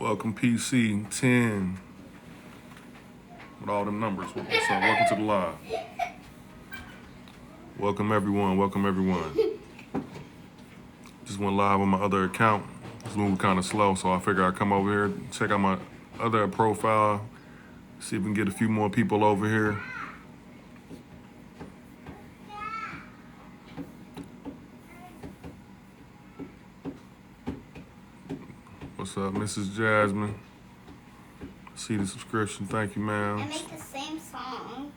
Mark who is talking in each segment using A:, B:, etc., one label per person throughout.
A: Welcome PC 10 with all them numbers. So welcome to the live. Welcome everyone. Welcome everyone. Just went live on my other account. It's moving kind of slow, so I figure I'd come over here, check out my other profile, see if we can get a few more people over here. What's up, Mrs. Jasmine? See the subscription. Thank you, ma'am.
B: I make the same song.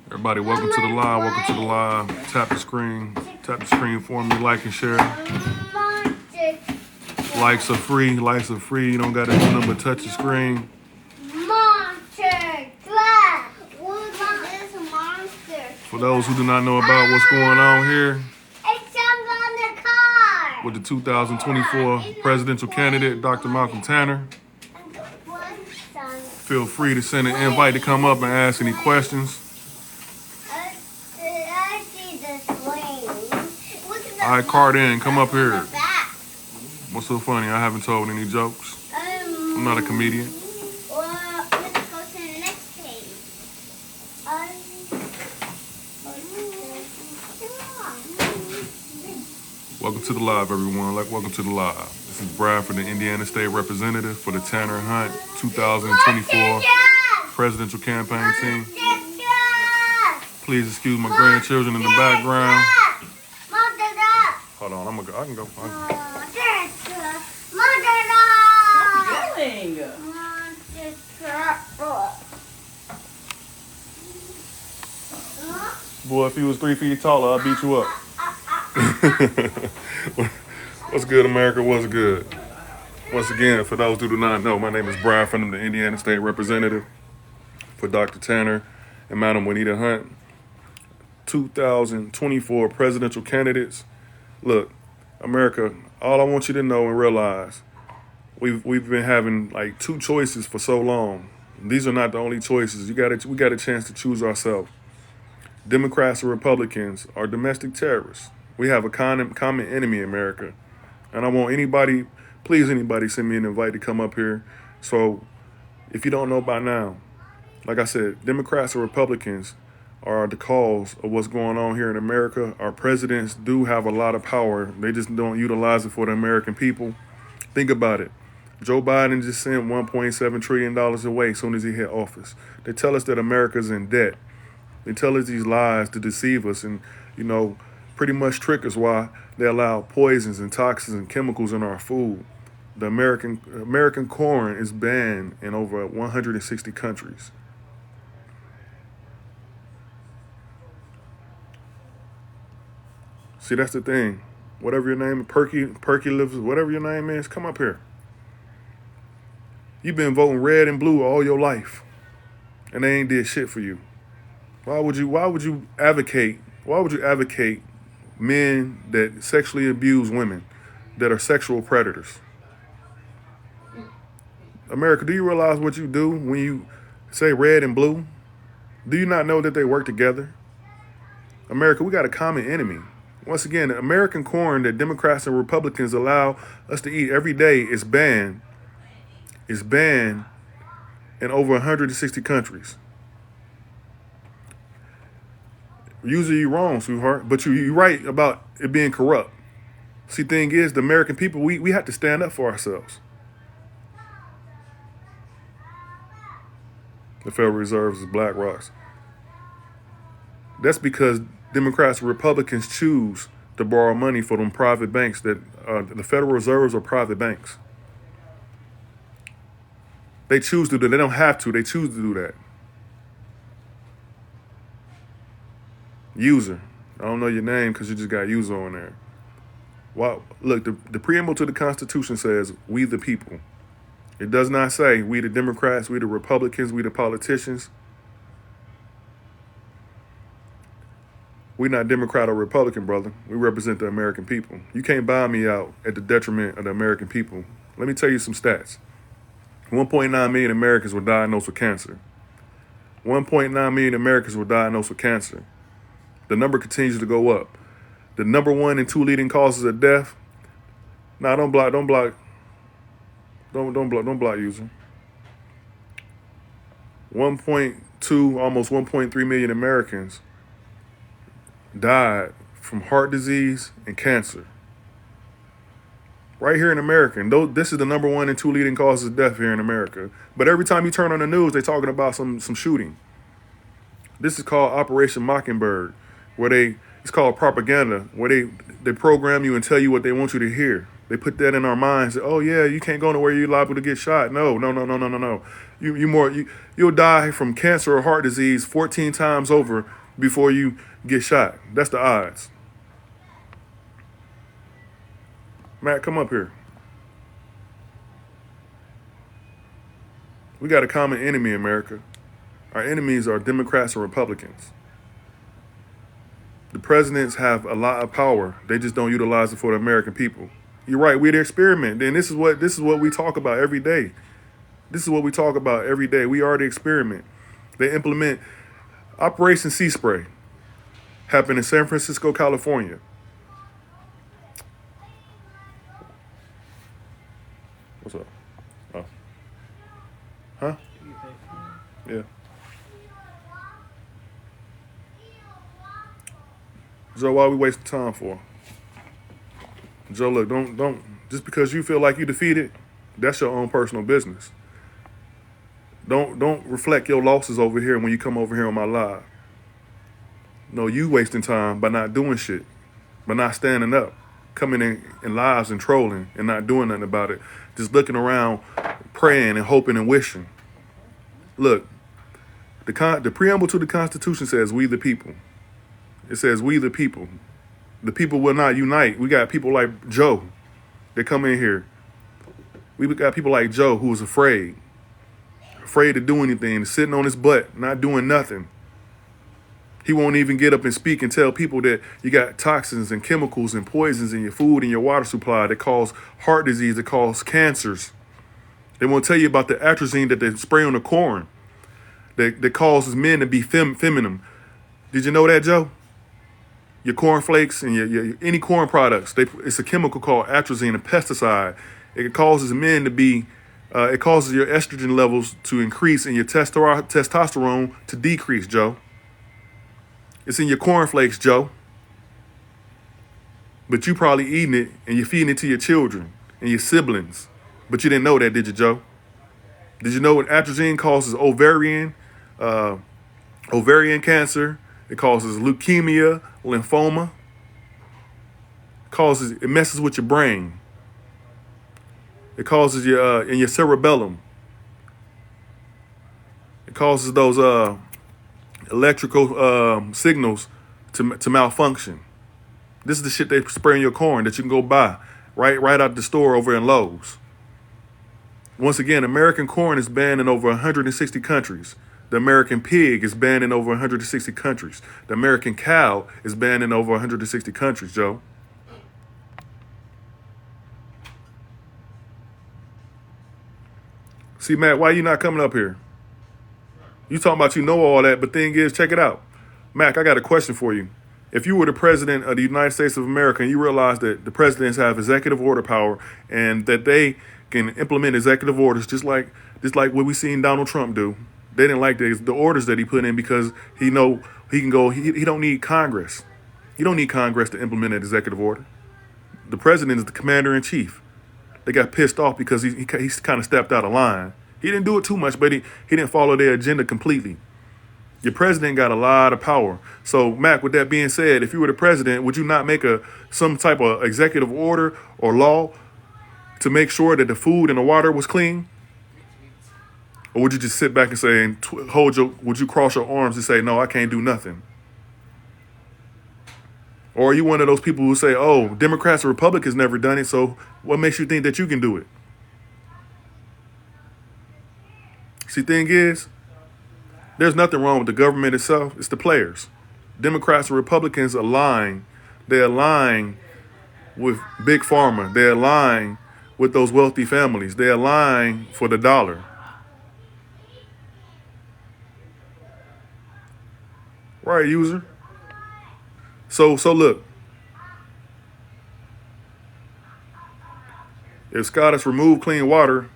A: Everybody, welcome to the live. Welcome to the live. Tap the screen. Tap the screen for me. Like and share. Likes are free. Likes are free. You don't got to do nothing but touch the screen.
B: Monster Truck. What is a monster?
A: For those who do not know about what's going on here,
B: It's on the car.
A: with the 2024 presidential candidate, Dr. Malcolm Tanner, feel free to send an invite to come up and ask any questions.
B: I see the swing. Look at the
A: All right, Cardin, come up here.
B: back.
A: What's so funny? I haven't told any jokes. I'm not a comedian.
B: Well, let's go to the next page.
A: Welcome to the live, everyone. Welcome to the live. This is Bradford, the Indiana State Representative for the Tanner Hunt 2024 presidential campaign team. Please excuse my grandchildren in the background. Hold on, I can go.
C: What are you doing?
A: Boy, if you was 3 feet taller, I'd beat you up. What's good, America? What's good? Once again, for those who do not know, my name is Bradford. I'm the Indiana State Representative for Dr. Tanner and Madam Juanita Hunt, 2024 presidential candidates. Look, America, all I want you to know and realize, we've been having like two choices for so long. These are not the only choices. We got a chance to choose ourselves. Democrats or Republicans are domestic terrorists. We have a common enemy, America. And I want anybody, please anybody, send me an invite to come up here. So if you don't know by now, like I said, Democrats or Republicans are the cause of what's going on here in America. Our presidents do have a lot of power. They just don't utilize it for the American people. Think about it. Joe Biden just sent $1.7 trillion away as soon as he hit office. They tell us that America's in debt. They tell us these lies to deceive us and, pretty much trick us why they allow poisons and toxins and chemicals in our food. The American corn is banned in over 160 countries. See, that's the thing. Whatever your name, Perky lives, whatever your name is, come up here. You've been voting red and blue all your life, and they ain't did shit for you. Why would you advocate men that sexually abuse women, that are sexual predators? America, do you realize what you do when you say red and blue? Do you not know that they work together? America, we got a common enemy. Once again, the American corn that Democrats and Republicans allow us to eat every day is banned. It's banned in over 160 countries. Usually you're wrong, sweetheart, but you're right about it being corrupt. See, thing is, the American people, we have to stand up for ourselves. The Federal Reserve is black rocks. That's because Democrats and Republicans choose to borrow money for them private banks that the Federal Reserves are private banks. They choose to do that. They don't have to. They choose to do that. User. I don't know your name because you just got user on there. Well, look, the preamble to the Constitution says, we the people. It does not say we the Democrats, we the Republicans, we the politicians. We're not Democrat or Republican, brother. We represent the American people. You can't buy me out at the detriment of the American people. Let me tell you some stats. 1.9 million Americans were diagnosed with cancer. 1.9 million Americans were diagnosed with cancer. The number continues to go up. The number 1 and 2 leading causes of death. Nah, don't block, user. 1.2, almost 1.3 million Americans died from heart disease and cancer. Right here in America. And this is the number 1 and 2 leading causes of death here in America. But every time you turn on the news, they're talking about some shooting. This is called Operation Mockingbird, where it's called propaganda, where they program you and tell you what they want you to hear. They put that in our minds. That, oh yeah, you can't go nowhere, you're liable to get shot. No. You'll die from cancer or heart disease 14 times over before you get shot. That's the odds. Matt, come up here. We got a common enemy in America. Our enemies are Democrats and Republicans. The presidents have a lot of power. They just don't utilize it for the American people. You're right. We're the experiment. And this is what we talk about every day. This is what we talk about every day. We are the experiment. They implement Operation Sea Spray. Happened in San Francisco, California. What's up? Oh. Huh? Yeah. Joe, why are we wasting time for? Joe, look, don't just because you feel like you defeated, that's your own personal business. Don't reflect your losses over here when you come over here on my live. No, you wasting time by not doing shit, by not standing up, coming in lives and trolling and not doing nothing about it. Just looking around, praying and hoping and wishing. Look, the preamble to the Constitution says, "We the people." It says, "We the people." The people will not unite. We got people like Joe that come in here. We got people like Joe who is afraid to do anything, sitting on his butt, not doing nothing. He won't even get up and speak and tell people that you got toxins and chemicals and poisons in your food and your water supply that cause heart disease, that cause cancers. They won't tell you about the atrazine that they spray on the corn that causes men to be feminine. Did you know that, Joe? Your cornflakes and your any corn products, it's a chemical called atrazine, a pesticide. It causes men to be, it causes your estrogen levels to increase and your testosterone to decrease, Joe. It's in your cornflakes, Joe. But you probably eating it and you're feeding it to your children and your siblings. But you didn't know that, did you, Joe? Did you know what atrazine causes ovarian cancer? It causes leukemia, lymphoma. It messes with your brain. It causes in your cerebellum. It causes those electrical signals to malfunction. This is the shit they spray in your corn that you can go buy right out the store over in Lowe's. Once again, American corn is banned in over 160 countries. The American pig is banned in over 160 countries. The American cow is banned in over 160 countries, Joe. See, Matt, why you not coming up here? You talking about you know all that, but thing is, check it out. Mac, I got a question for you. If you were the president of the United States of America and you realize that the presidents have executive order power and that they can implement executive orders just like what we seen Donald Trump do. They didn't like the orders that he put in because he don't need Congress. You don't need Congress to implement an executive order. The president is the commander in chief. They got pissed off because he kind of stepped out of line. He didn't do it too much, but he didn't follow their agenda completely. Your president got a lot of power. So, Mac, with that being said, if you were the president, would you not make some type of executive order or law to make sure that the food and the water was clean? Or would you just sit back and say, would you cross your arms and say, no, I can't do nothing? Or are you one of those people who say, oh, Democrats or Republicans never done it, so what makes you think that you can do it? See, thing is, there's nothing wrong with the government itself. It's the players. Democrats and Republicans align. They align with Big Pharma. They align with those wealthy families. They align for the dollar. Right, user? So look, if Scott has removed clean water,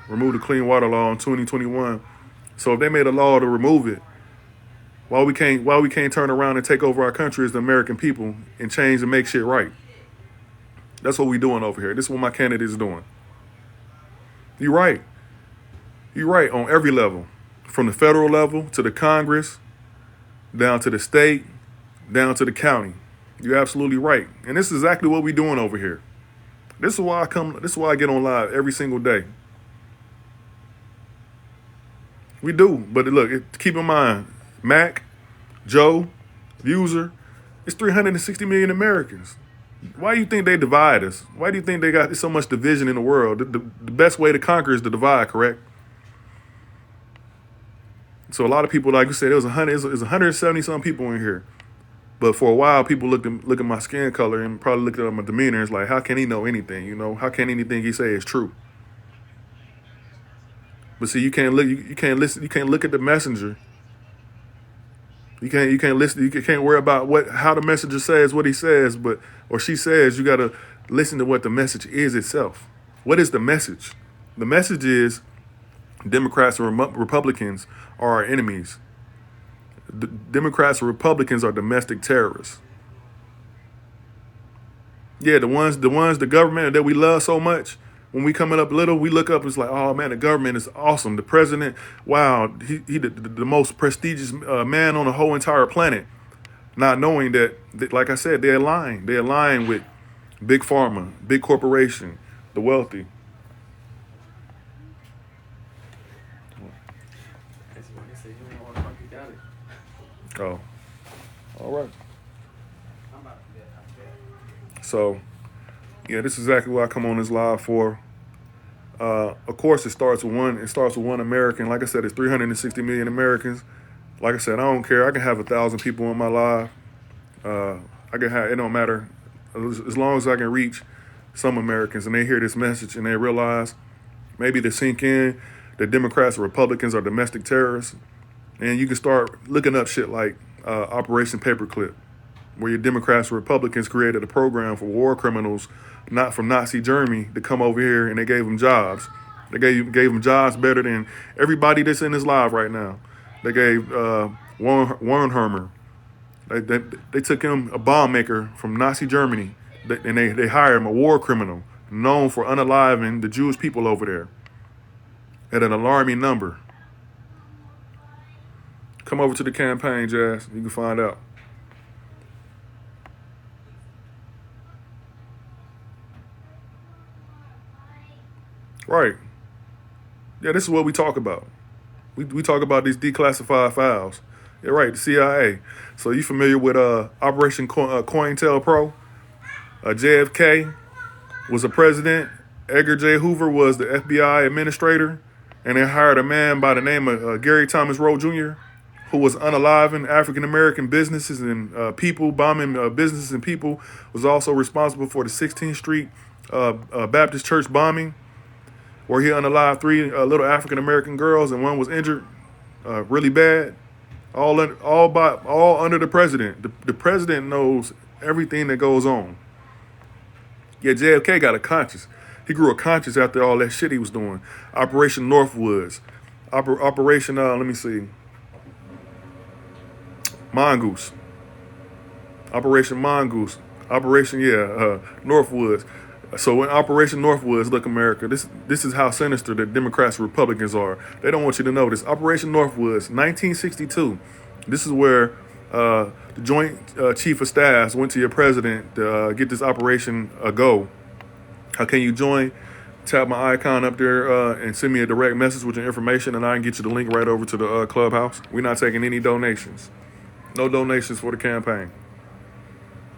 A: removed the clean water law in 2021. So if they made a law to remove it, why we can't turn around and take over our country as the American people and change and make shit right? That's what we doing over here. This is what my candidate is doing. You're right. You're right on every level, from the federal level to the Congress, down to the state, down to the county. You're absolutely right. And this is exactly what we're doing over here. This is why I come. This is why I get on live every single day. We do, but look, keep in mind, Mac, Joe, User, it's 360 million Americans. Why do you think they divide us? Why do you think they got so much division in the world? The best way to conquer is to divide, correct? So a lot of people, like you said, it was 170 some people in here. But for a while, people look at my skin color and probably looked at my demeanor. It's like, how can he know anything? You know, how can anything he say is true? But see, you can't listen. You can't look at the messenger. You can't listen. You can't worry about how the messenger says what he says, or she says. You got to listen to what the message is itself. What is the message? The message is Democrats and Republicans are our enemies. The Democrats and Republicans are domestic terrorists. Yeah, the government that we love so much. When we coming up little, we look up, it's like, oh man, the government is awesome. The president, wow, he the most prestigious man on the whole entire planet. Not knowing that, like I said, they're aligned. They're aligned with big pharma, big corporation, the wealthy. Oh, all right. So, yeah, this is exactly what I come on this live for. Of course, it starts with one. It starts with one American. Like I said, it's 360 million Americans. Like I said, I don't care. I can have 1,000 people in my live. I can have. It don't matter as long as I can reach some Americans and they hear this message and they realize maybe they sink in that Democrats and Republicans are domestic terrorists. And you can start looking up shit like Operation Paperclip, where your Democrats and Republicans created a program for war criminals, not from Nazi Germany, to come over here, and they gave them jobs. They gave them jobs better than everybody that's in this live right now. They gave Warren Hermer. They took him, a bomb maker from Nazi Germany, and they hired him, a war criminal, known for unaliving the Jewish people over there at an alarming number. Come over to the campaign, Jazz. You can find out. Right. Yeah, this is what we talk about. We talk about these declassified files. Yeah, right, the CIA. So you familiar with Operation COINTELPRO? JFK was a president. Edgar J. Hoover was the FBI administrator. And they hired a man by the name of Gary Thomas Rowe Jr., who was unaliving African-American businesses and people, bombing businesses and people, was also responsible for the 16th Street Baptist Church bombing, where he unalived 3 little African-American girls and one was injured really bad, all under the president. The president knows everything that goes on. Yeah, JFK got a conscience. He grew a conscience after all that shit he was doing. Operation Northwoods. Operation, let me see. Mongoose. Operation Mongoose. Operation, Northwoods. So in Operation Northwoods, look, America, this is how sinister the Democrats and Republicans are. They don't want you to know this. Operation Northwoods, 1962. This is where the Joint Chief of Staffs went to your president to get this operation a go. How can you join? Tap my icon up there and send me a direct message with your information, and I can get you the link right over to the clubhouse. We're not taking any donations. No donations for the campaign.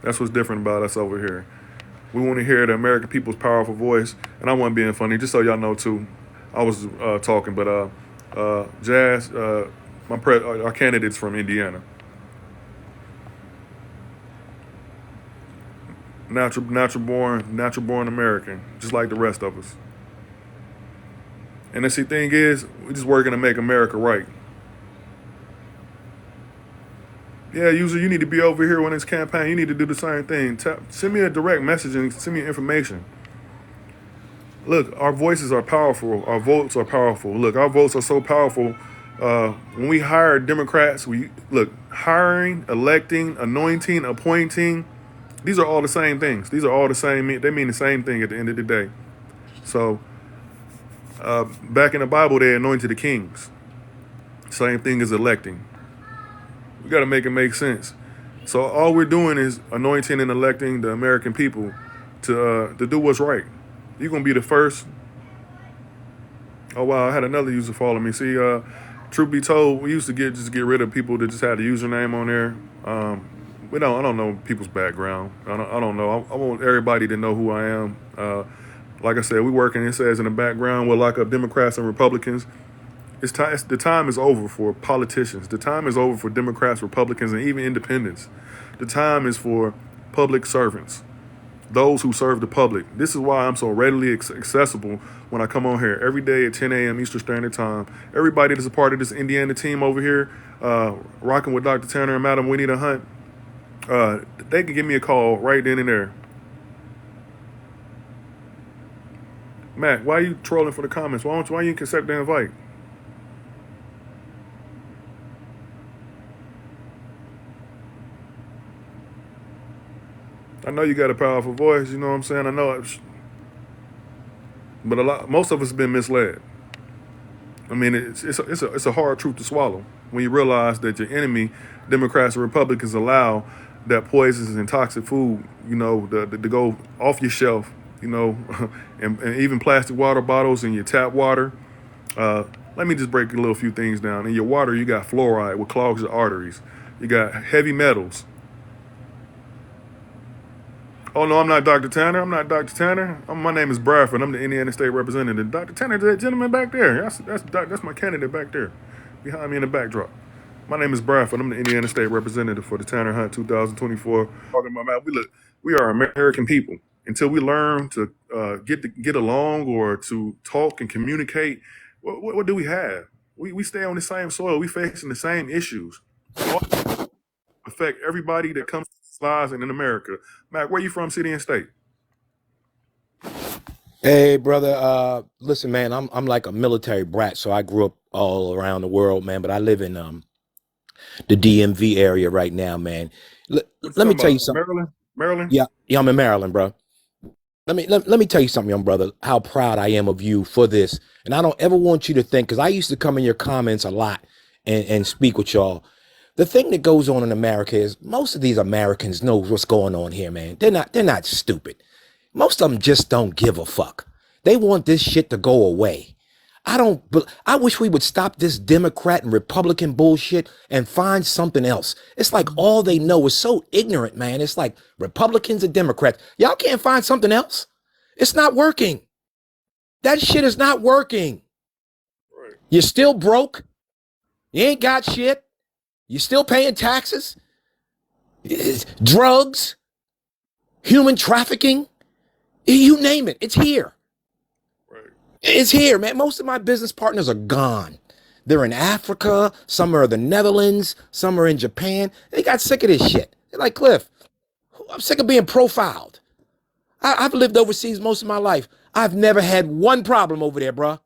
A: That's what's different about us over here. We want to hear the American people's powerful voice. And I wasn't being funny, just so y'all know, too. I was talking, but Jazz, our candidate's from Indiana. Natural born American, just like the rest of us. And the thing is, we're just working to make America right. Yeah, user, you need to be over here on this campaign. You need to do the same thing. Send me a direct message and send me information. Look, our voices are powerful. Our votes are powerful. Look, our votes are so powerful. When we hire Democrats, we look hiring, electing, anointing, appointing. These are all the same things. These are all the same. They mean the same thing at the end of the day. So back in the Bible, they anointed the kings. Same thing as electing. We got to make it make sense. So all we're doing is anointing and electing the American people to do what's right. You're gonna be the first. Oh wow, I had another user follow me. See, truth be told, we used to just get rid of people that just had a username on there. I don't know people's background. I don't know. I want everybody to know who I am. Like I said, we working. It says in the background, we'll lock up Democrats and Republicans. It's time. The time is over for politicians. The time is over for Democrats, Republicans, and even independents. The time is for public servants, those who serve the public. This is why I'm so readily accessible when I come on here every day at 10 a.m. Eastern Standard Time. Everybody that's a part of this Indiana team over here, rocking with Dr. Tanner and Madam Winita Hunt, they can give me a call right then and there. Matt, why are you trolling for the comments? Why you accept the invite? I know you got a powerful voice, you know what I'm saying? I know it, but most of us have been misled. I mean, it's a hard truth to swallow when you realize that your enemy, Democrats and Republicans, allow that poisons and toxic food, to go off your shelf, and even plastic water bottles in your tap water. Let me just break a little few things down. In your water, you got fluoride, which clogs your arteries. You got heavy metals. Oh no, I'm not Dr. Tanner. I'm not Dr. Tanner. My name is Bradford. I'm the Indiana State Representative. Dr. Tanner, that gentleman back there. That's my candidate back there, behind me in the backdrop. My name is Bradford. I'm the Indiana State Representative for the Tanner Hunt 2024. Talking about we are American people. Until we learn to get along or to talk and communicate, what do we have? We stay on the same soil. We facing the same issues. Affect everybody that comes to lives and in America. Mac, where you from, city and state?
D: Hey, brother. Listen, man, I'm like a military brat, so I grew up all around the world, man. But I live in the DMV area right now, man.
A: What you
D: Let me
A: talking
D: tell you
A: about?
D: something.
A: Maryland? Maryland?
D: Yeah, I'm in Maryland, bro. Let me tell you something, young brother. How proud I am of you for this, and I don't ever want you to think, because I used to come in your comments a lot and speak with y'all. The thing that goes on in America is most of these Americans know what's going on here, man. They're not stupid. Most of them just don't give a fuck. They want this shit to go away. I wish we would stop this Democrat and Republican bullshit and find something else. It's like all they know is so ignorant, man. It's like Republicans and Democrats. Y'all can't find something else. It's not working. That shit is not working.
A: Right.
D: You're still broke. You ain't got shit. You're still paying taxes. It's drugs, human trafficking. You name it. It's here.
A: Right.
D: It's here, man. Most of my business partners are gone. They're in Africa. Some are in the Netherlands. Some are in Japan. They got sick of this shit. They're like, Cliff, I'm sick of being profiled. I've lived overseas most of my life. I've never had one problem over there, bruh.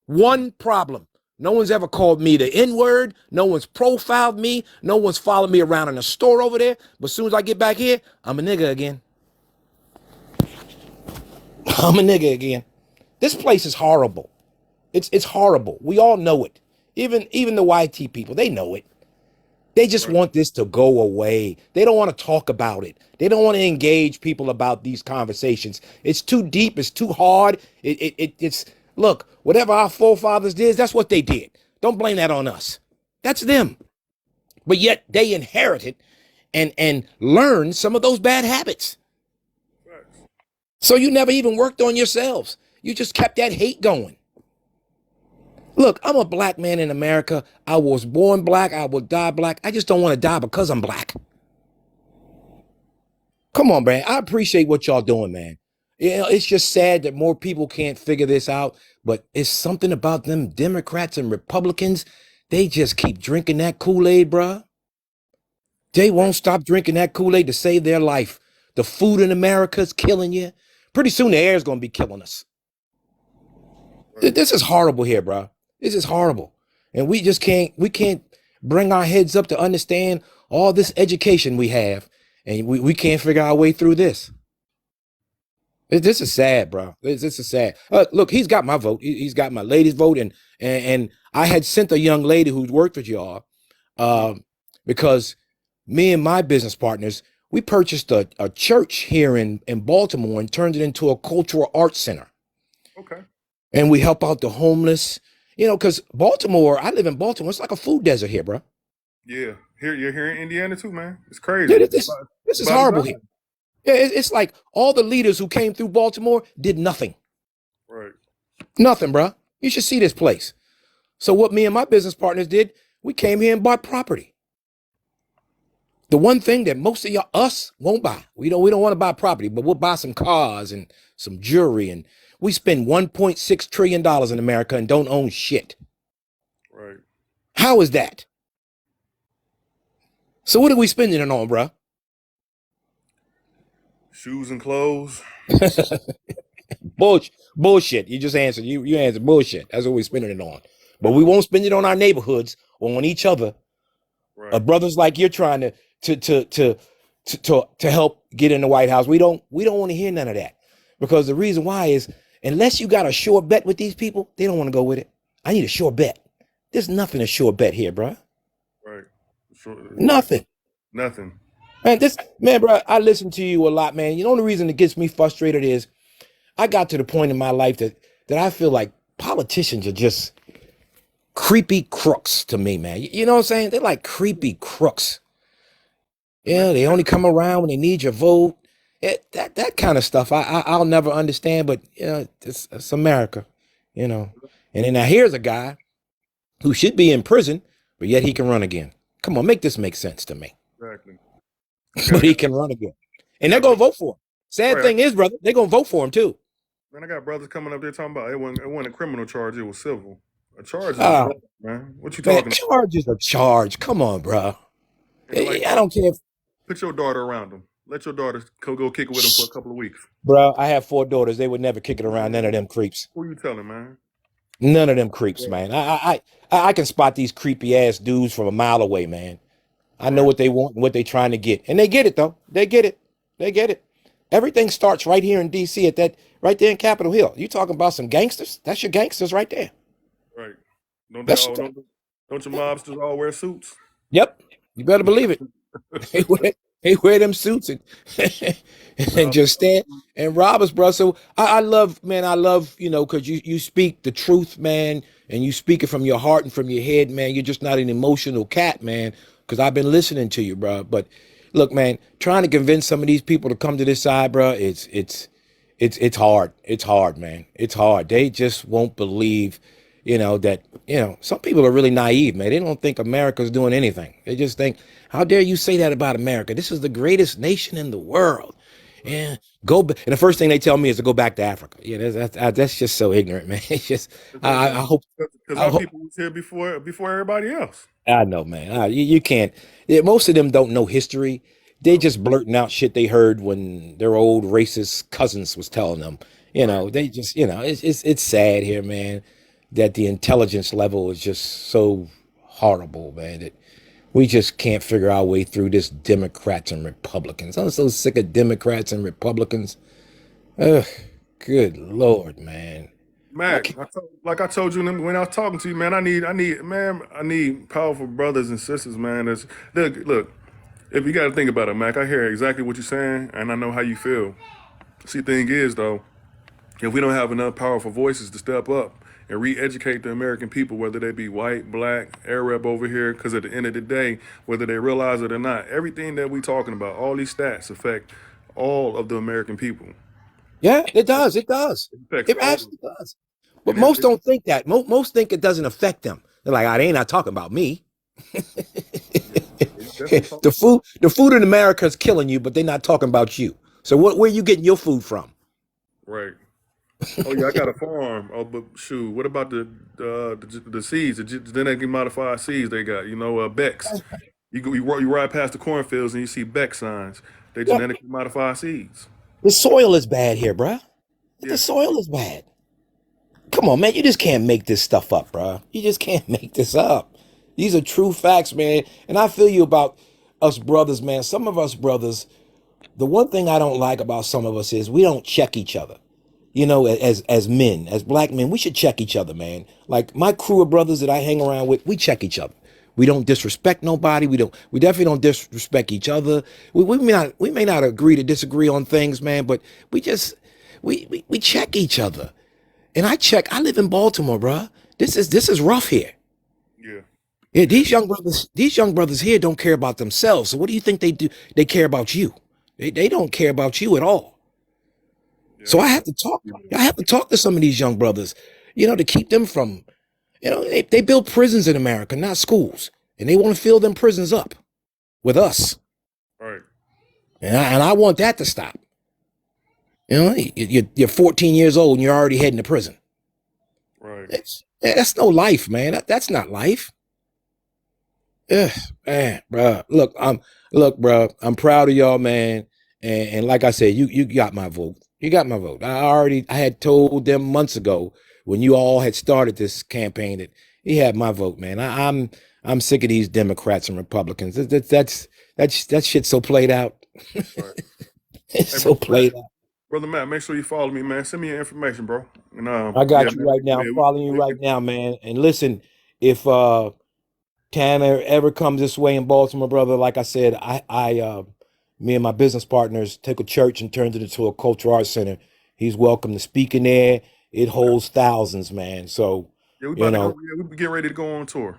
D: One problem. No one's ever called me the N-word. No one's profiled me. No one's followed me around in a store over there. But as soon as I get back here, I'm a nigga again. I'm a nigga again. This place is horrible. It's horrible. We all know it. Even the YT people, they know it. They just
A: Right.
D: want this to go away. They don't want to talk about it. They don't want to engage people about these conversations. It's too deep. It's too hard. It's look, whatever our forefathers did, that's what they did. Don't blame that on us. That's them. But yet they inherited and learned some of those bad habits.
A: Facts.
D: So you never even worked on yourselves. You just kept that hate going. Look, I'm a black man in America. I was born black. I will die black. I just don't want to die because I'm black. Come on, man. I appreciate what y'all doing, man. It's just sad that more people can't figure this out, but it's something about them Democrats and Republicans. They just keep drinking that Kool-Aid, bruh. They won't stop drinking that Kool-Aid to save their life. The food in America is killing you. Pretty soon the air is going to be killing us.
A: Right.
D: This is horrible here, bro. This is horrible. And we can't bring our heads up to understand all this education we have. And we can't figure our way through this. This is sad, bro. This is sad. Look, he's got my vote. He's got my lady's vote. And I had sent a young lady who's worked with y'all because me and my business partners, we purchased a church here in Baltimore and turned it into a cultural arts center.
A: Okay.
D: And we help out the homeless, because Baltimore, I live in Baltimore. It's like a food desert here, bro.
A: Yeah. You're here in Indiana too, man. It's crazy.
D: Yeah, this is horrible here. Yeah, it's like all the leaders who came through Baltimore did nothing.
A: Right.
D: Nothing, bro. You should see this place. So what me and my business partners did, we came here and bought property. The one thing that most of us won't buy, we don't want to buy property, but we'll buy some cars and some jewelry, and we spend $1.6 trillion in America and don't own shit.
A: Right.
D: How is that? So what are we spending it on, bro?
A: Shoes and clothes.
D: Bullshit. You just answered. You answered bullshit. That's what we're spending it on. But we won't spend it on our neighborhoods or on each other.
A: Right.
D: Brothers like you're trying to help get in the White House. We don't want to hear none of that, because the reason why is unless you got a sure bet with these people, they don't want to go with it. I need a sure bet. There's nothing a sure bet here, bro.
A: Right. Sure.
D: Nothing.
A: Nothing.
D: Man, bro, I listen to you a lot, man. The only reason it gets me frustrated is I got to the point in my life that I feel like politicians are just creepy crooks to me, man. You know what I'm saying? They're like creepy crooks. Yeah, they only come around when they need your vote. That kind of stuff I'll never understand, but it's America, And then now here's a guy who should be in prison, but yet he can run again. Come on, make this make sense to me.
A: Exactly.
D: But he can run again. And they're gonna vote for him. Sad
A: Right.
D: thing is, brother, they're gonna vote for him too.
A: Man, I got brothers coming up there talking about it wasn't a criminal charge, it was civil. A charge is
D: Ah,
A: man. What you
D: man,
A: talking about?
D: charge is a charge. Come on, bro.
A: And like,
D: I don't care if,
A: put your daughter around him. Let your daughter go kick it with him for a couple of weeks.
D: bro, I have 4 daughters. They would never kick it around none of them creeps.
A: Who you telling, man?
D: None of them creeps,
A: Yeah.
D: man. I can spot these creepy ass dudes from a mile away, man. I know
A: Right.
D: what they want and what they're trying to get. And they get it though. They get it. They get it. Everything starts right here in DC at that right there in Capitol Hill. You talking about some gangsters? That's your gangsters right there.
A: Right. Don't they
D: That's
A: all don't your mobsters all wear suits?
D: Yep. You better believe it. They wear them suits and and just stand and rob us, bro. So I love, man, because you speak the truth, man, and you speak it from your heart and from your head, man. You're just not an emotional cat, man, because I've been listening to you, bro. But look, man, trying to convince some of these people to come to this side, bro, it's hard. It's hard, man. It's hard. They just won't believe, that, some people are really naive, man. They don't think America's doing anything. They just think, how dare you say that about America? This is the greatest nation in the world. Yeah, go back. And the first thing they tell me is to go back to Africa. Yeah, that's just so ignorant, man. It's just, I hope,
A: Because
D: I
A: our
D: hope,
A: people was here before everybody else.
D: I know, man. You can't. Most of them don't know history. They just blurting out shit they heard when their old racist cousins was telling them.
A: Right.
D: They just, it's sad here, man, that the intelligence level is just so horrible, man, that we just can't figure our way through this Democrats and Republicans. I'm so sick of Democrats and Republicans. Ugh, good Lord, man. I
A: Mac,
D: can't,
A: like I told you when I was talking to you, man, I need powerful brothers and sisters, man. Look, if you got to think about it, Mac, I hear exactly what you're saying, and I know how you feel. See, thing is, though, if we don't have enough powerful voices to step up and re-educate the American people, whether they be white, black, Arab over here, because at the end of the day, whether they realize it or not, everything that we talking about, all these stats affect all of the American people.
D: yeah, it does. It does.
A: It affects
D: It
A: all of
D: actually
A: them.
D: does. But
A: And it,
D: most
A: it
D: don't think that. Most think it doesn't affect them. They're like, they ain't not talking about me.
A: it definitely talks.
D: The food in America is killing you, but they're not talking about you. So where are you getting your food from?
A: Right. Oh yeah, I got a farm. Oh, but shoot, what about the seeds, the genetically modified seeds they got? Bex. You ride past the cornfields and you see Beck signs. They
D: Yep.
A: genetically modify seeds.
D: The soil is bad here, bruh. The
A: Yeah,
D: soil is bad. Come on, man. You just can't make this stuff up, bruh. You just can't make this up. These are true facts, man. And I feel you about us brothers, man. Some of us brothers, the one thing I don't like about some of us is we don't check each other. You know, as men, as black men, we should check each other, man. Like my crew of brothers that I hang around with, we check each other. We don't disrespect nobody. We definitely don't disrespect each other. We may not agree to disagree on things, man, but we just we check each other. And I live in Baltimore, bruh. This is rough here.
A: yeah,
D: Yeah,
A: yeah,
D: these young brothers here don't care about themselves. So what do you think they do? They care about you. They don't care about you at all.
A: yeah.
D: So I have to talk to some of these young brothers, to keep them from, they build prisons in America, not schools. And they want to fill them prisons up with us.
A: Right,
D: And I want that to stop. You're 14 years old and you're already heading to prison.
A: right.
D: That's no life, man. That's not life. Ugh, man, bro. Bro. I'm proud of y'all, man. And like I said, you got my vote. You got my vote. I had told them months ago when you all had started this campaign that he had my vote, man. I'm sick of these Democrats and Republicans. That shit's so played out.
A: Right.
D: It's
A: Hey,
D: so
A: brother Matt,
D: played out.
A: brother Matt, make sure you follow me, man. Send me your information, bro. And
D: I
A: yeah,
D: got you
A: man,
D: right now. I'm
A: yeah,
D: following you right now, man. And listen, if Tanner ever comes this way in Baltimore, brother, like I said, me and my business partners took a church and turned it into a cultural arts center. He's welcome to speak in there. It holds thousands, man. So,
A: yeah, we
D: you
A: about to go.
D: know,
A: Yeah, we get ready to go on tour.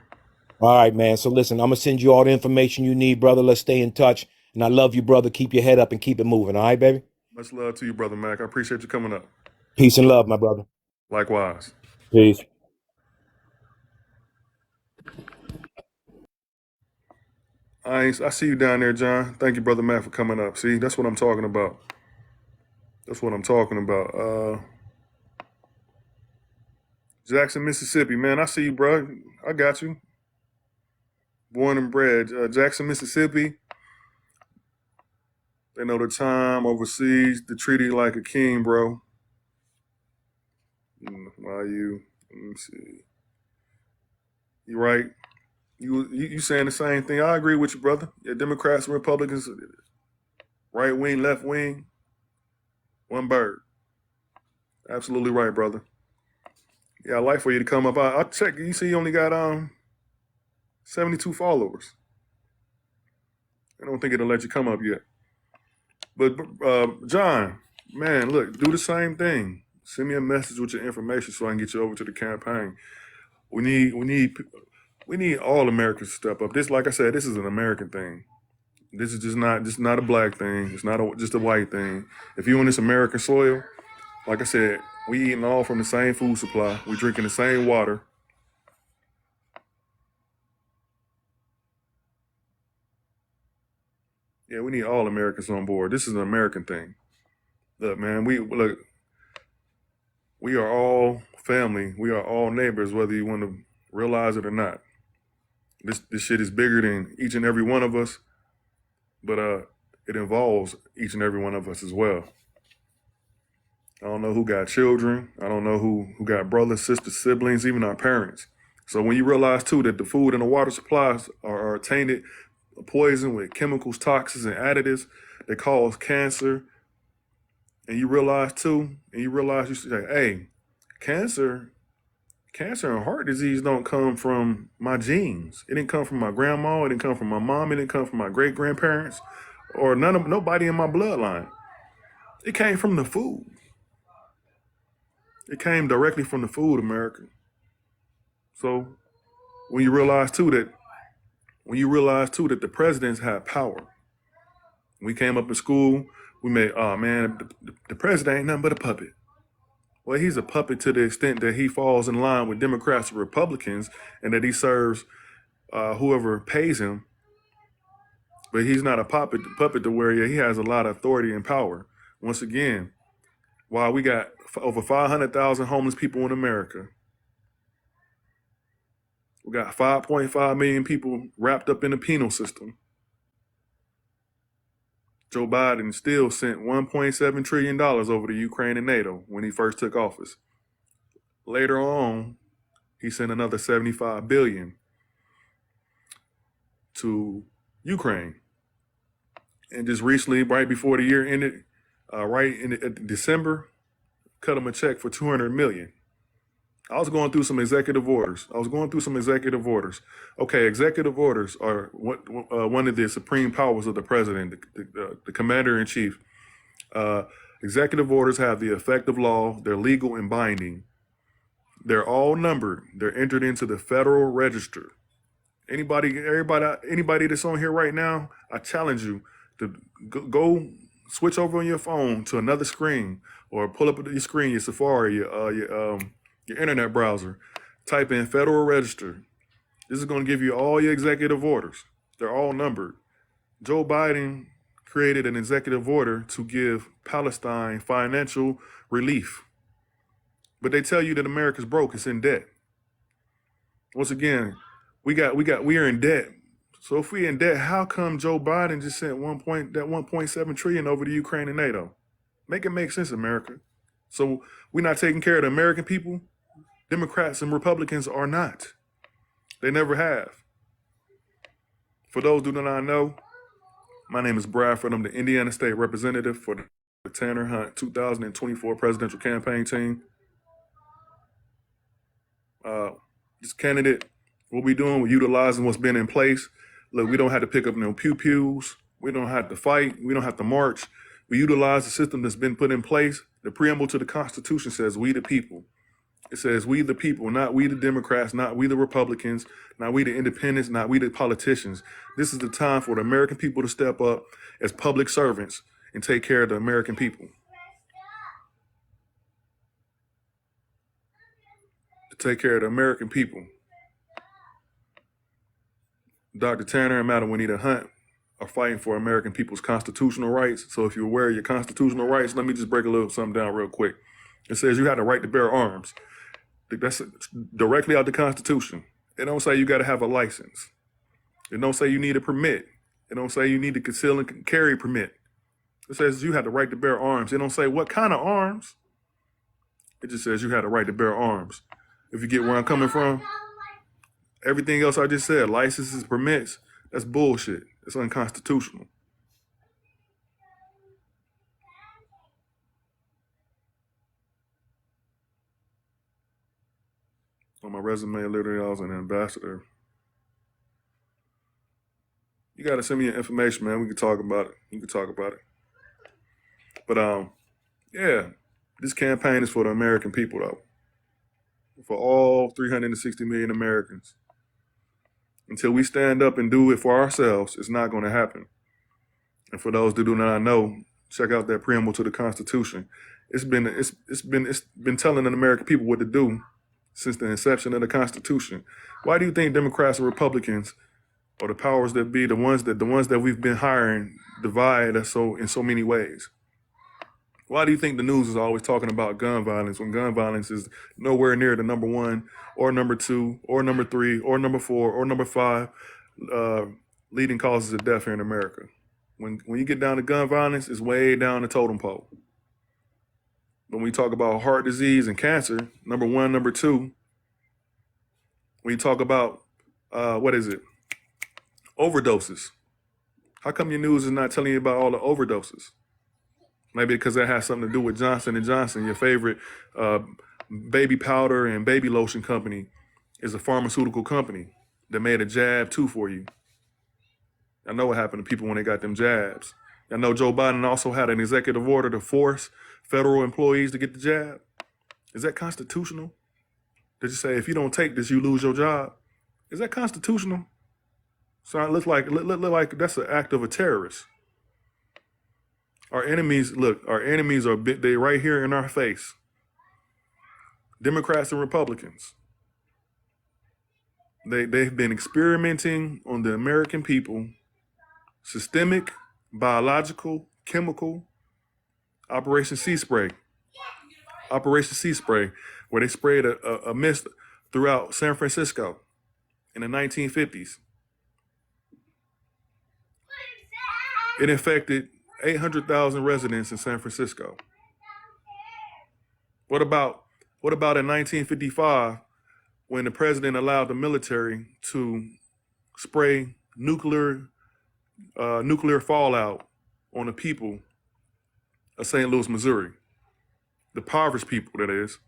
D: all right, man. So listen, I'm gonna send you all the information you need, brother. Let's stay in touch. And I love you, brother. Keep your head up and keep it moving. All right, baby?
A: Much love to you, brother Mac. I appreciate you coming up.
D: Peace and love, my brother.
A: Likewise.
D: Peace.
A: I see you down there, John. Thank you, brother Matt, for coming up. See, that's what I'm talking about. That's what I'm talking about. Jackson, Mississippi, man. I see you, bro. I got you. Born and bred, Jackson, Mississippi. They know the time overseas. The treaty like a king, bro. Why you? Let me see. You right. You saying the same thing? I agree with you, brother. Yeah, Democrats and Republicans, right wing, left wing, one bird. Absolutely right, brother. Yeah, I'd like for you to come up. I check. You see, you only got 72 followers. I don't think it'll let you come up yet. But John, man, look, do the same thing. Send me a message with your information so I can get you over to the campaign. We need we need we need all Americans to step up. This, like I said, this is an American thing. This is just not a black thing. It's not just a white thing. If you're on this American soil, like I said, we eating all from the same food supply. We drinking the same water. Yeah, we need all Americans on board. This is an American thing. Look, man, we are all family. We are all neighbors, whether you want to realize it or not. This shit is bigger than each and every one of us, but it involves each and every one of us as well. I don't know who got children. I don't know who got brothers, sisters, siblings, even our parents. So when you realize too that the food and the water supplies are tainted, poison with chemicals, toxins, and additives that cause cancer, and you realize too, and you realize you say, hey, cancer, cancer and heart disease don't come from my genes. It didn't come from my grandma. It didn't come from my mom. It didn't come from my great grandparents, or nobody in my bloodline. It came from the food. It came directly from the food, America. So when you realize too that the presidents had power. We came up in school. We made, oh man, the president ain't nothing but a puppet. Well, he's a puppet to the extent that he falls in line with Democrats and Republicans, and that he serves whoever pays him. But he's not a puppet to where he has a lot of authority and power. Once again, while we got over 500,000 homeless people in America, We got 5.5 million people wrapped up in the penal system. Joe Biden still sent $1.7 trillion over to Ukraine and NATO when he first took office. Later on, he sent another $75 billion to Ukraine. And just recently, right before the year ended, at December, cut him a check for $200 million. I was going through some executive orders. Okay, executive orders are one of the supreme powers of the president, the commander in chief. Executive orders have the effect of law. They're legal and binding. They're all numbered. They're entered into the Federal Register. Anybody that's on here right now, I challenge you to go switch over on your phone to another screen, or pull up your screen, your Safari, your internet browser. Type in Federal Register. This is going to give you all your executive orders. They're all numbered. Joe Biden created an executive order to give Palestine financial relief. But they tell you that America's broke, it's in debt. Once again, we are in debt. So if we're in debt, how come Joe Biden just sent that 1.7 trillion over to Ukraine and NATO? Make it make sense, America. So we're not taking care of the American people. Democrats and Republicans are not. They never have. For those who do not know, my name is Bradford. I'm the Indiana State Representative for the Tanner Hunt 2024 presidential campaign team. This candidate, what we're doing, we're utilizing what's been in place. Look, we don't have to pick up no pew-pews. We don't have to fight. We don't have to march. We utilize the system that's been put in place. The preamble to the Constitution says, we the people. It says, we the people, not we the Democrats, not we the Republicans, not we the independents, not we the politicians. This is the time for the American people to step up as public servants and take care of the American people. To take care of the American people. Dr. Tanner and Madam Juanita Hunt are fighting for American people's constitutional rights. So if you're aware of your constitutional rights, let me just break a little something down real quick. It says you have the right to bear arms. That's directly out the Constitution. It don't say you got to have a license. It don't say you need a permit. It don't say you need a conceal and carry permit. It says you have the right to bear arms. It don't say what kind of arms. It just says you have the right to bear arms. If you get where I'm coming from, everything else I just said, licenses, permits, that's bullshit. It's unconstitutional. On my resume, literally, I was an ambassador. You got to send me your information, man. We can talk about it. But, yeah, this campaign is for the American people, though. For all 360 million Americans. Until we stand up and do it for ourselves, it's not going to happen. And for those that do not know, check out that preamble to the Constitution. It's been telling the American people what to do since the inception of the Constitution. Why do you think Democrats and Republicans, or the powers that be, the ones that we've been hiring, divide us in so many ways? Why do you think the news is always talking about gun violence when gun violence is nowhere near the number one or number two or number three or number four or number five leading causes of death here in America? When you get down to gun violence, it's way down the totem pole. When we talk about heart disease and cancer, number one, number two. When you talk about, overdoses. How come your news is not telling you about all the overdoses? Maybe because that has something to do with Johnson & Johnson. Your favorite baby powder and baby lotion company is a pharmaceutical company that made a jab too for you. I know what happened to people when they got them jabs. I know Joe Biden also had an executive order to force federal employees to get the jab. Is that constitutional? Did you say if you don't take this, you lose your job? Is that constitutional? So it look like that's an act of a terrorist. Our enemies are they right here in our face. Democrats and Republicans. They've been experimenting on the American people. Systemic, biological, chemical. Operation Sea Spray, where they sprayed a mist throughout San Francisco. in the 1950s. It infected 800,000 residents in San Francisco. What about in 1955 when the president allowed the military to spray nuclear fallout on the people of St. Louis, Missouri, the impoverished people, that is,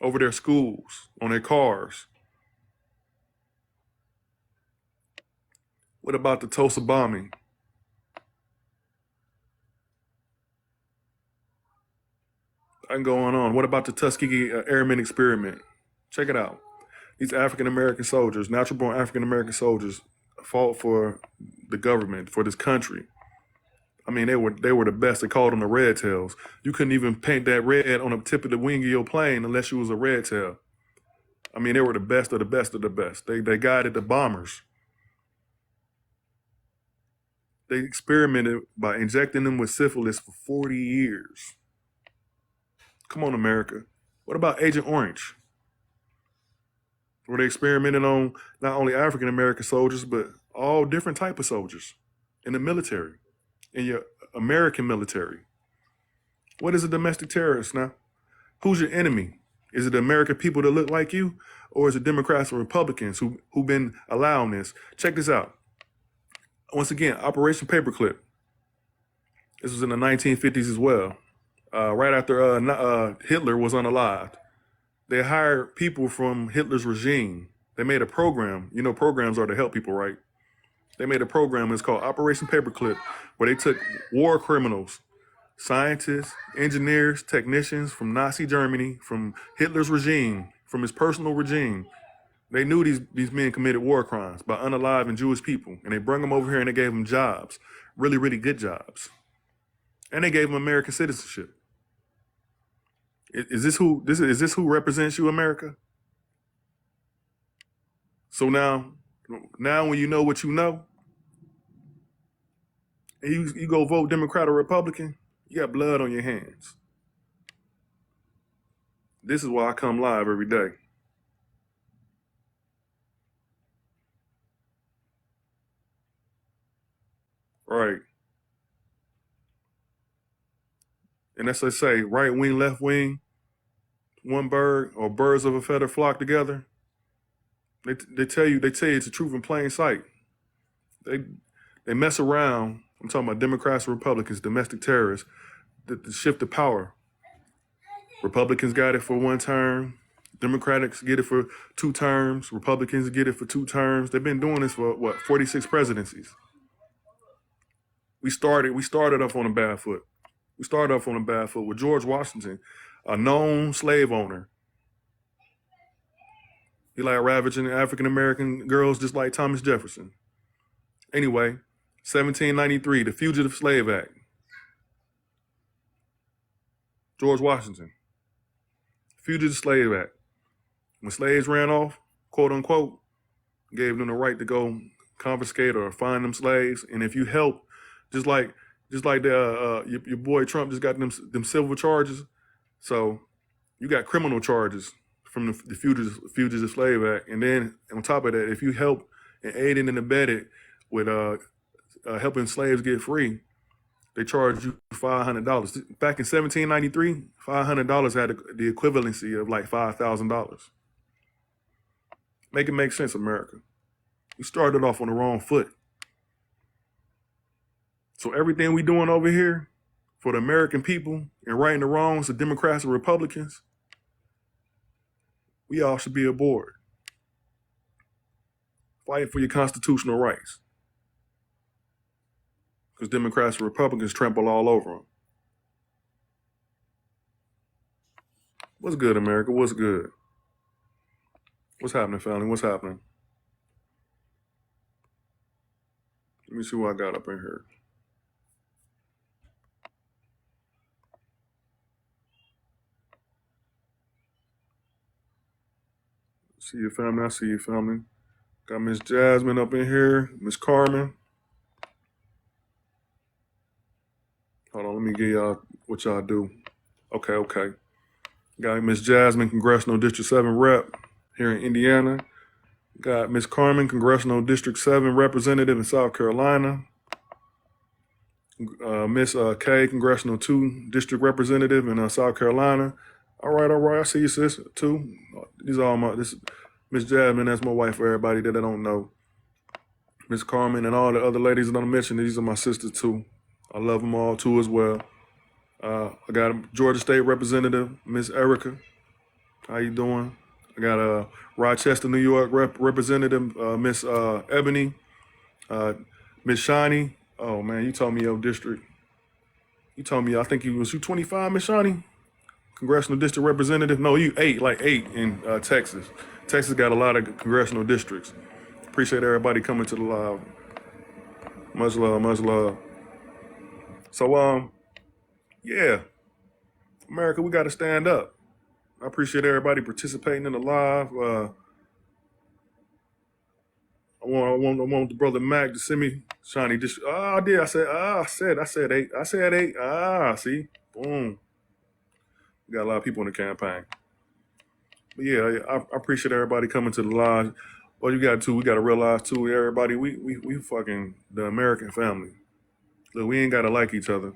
A: over their schools, on their cars? What about the Tulsa bombing? I can go on. What about the Tuskegee Airmen experiment? Check it out. These African-American soldiers, natural-born African-American soldiers, fought for the government, for this country. I mean, they were the best. They called them the red tails. You couldn't even paint that red on the tip of the wing of your plane unless you was a red tail. I mean, they were the best of the best of the best. They guided the bombers. They experimented by injecting them with syphilis for 40 years. Come on, America. What about Agent Orange? Where they experimented on not only African-American soldiers, but all different type of soldiers in the military, in your American military. What is a domestic terrorist now? Who's your enemy? Is it the American people that look like you? Or is it Democrats and Republicans who've been allowing this? Check this out. Once again, Operation Paperclip. This was in the 1950s as well. Right after Hitler was unalived. They hired people from Hitler's regime. They made a program. You know, programs are to help people, right? They made a program. It's called Operation Paperclip, where they took war criminals, scientists, engineers, technicians from Nazi Germany, from Hitler's regime, from his personal regime. They knew these men committed war crimes by unaliving Jewish people, and they brought them over here and they gave them jobs, really, really good jobs, and they gave them American citizenship. Is this who represents you, America? So now when you know what you know, and you go vote Democrat or Republican, you got blood on your hands. This is why I come live every day. Right. And as I say, right wing, left wing, one bird or birds of a feather flock together. They tell you it's the truth in plain sight. They mess around. I'm talking about Democrats and Republicans, domestic terrorists, the shift of power. Republicans got it for one term. Democrats get it for 2 terms. Republicans get it for 2 terms. They've been doing this for 46 presidencies. We started off on a bad foot. We started off on a bad foot with George Washington, a known slave owner. He like ravaging African-American girls just like Thomas Jefferson. Anyway, 1793, the Fugitive Slave Act. George Washington. Fugitive Slave Act. When slaves ran off, quote unquote, gave them the right to go confiscate or find them slaves. And if you help, just like your boy Trump just got them civil charges. So you got criminal charges from the Fugitive Slave Act. And then on top of that, if you help and aided and abetted with helping slaves get free, they charge you $500. Back in 1793, $500 had the equivalency of like $5,000. Make it make sense, America. We started off on the wrong foot. So everything we doing over here for the American people and righting the wrongs of Democrats and Republicans, we all should be aboard. Fight for your constitutional rights. Because Democrats and Republicans trample all over them. What's good, America? What's good? What's happening, family? What's happening? Let me see what I got up in here. See you, family. I see you, family. Got Miss Jasmine up in here. Miss Carmen. Hold on, let me get y'all what y'all do. Okay. Got Miss Jasmine, Congressional District 7 rep here in Indiana. Got Miss Carmen, Congressional District 7 representative in South Carolina. Miss Kay, Congressional 2 District Representative in South Carolina. All right. I see you, sis, too. These are all this Miss Jasmine, that's my wife for everybody that I don't know. Miss Carmen and all the other ladies that I mentioned, these are my sisters, too. I love them all, too, as well. I got a Georgia State Representative, Miss Erica. How you doing? I got a Rochester, New York Representative, Miss Ebony, Miss Shani. Oh man, you told me your district. You told me I think you 25, Miss Shani, Congressional District Representative. No, you 8, like 8 in Texas. Texas got a lot of congressional districts. Appreciate everybody coming to the live. Much love, much love. So yeah, America, we got to stand up. I appreciate everybody participating in the live. I want the brother Mac to send me Shiny. Just I did. I said 8. I said 8. See, boom. We got a lot of people in the campaign. But yeah, I appreciate everybody coming to the live. Well, we got to realize too, everybody, we fucking the American family. Look, we ain't gotta like each other.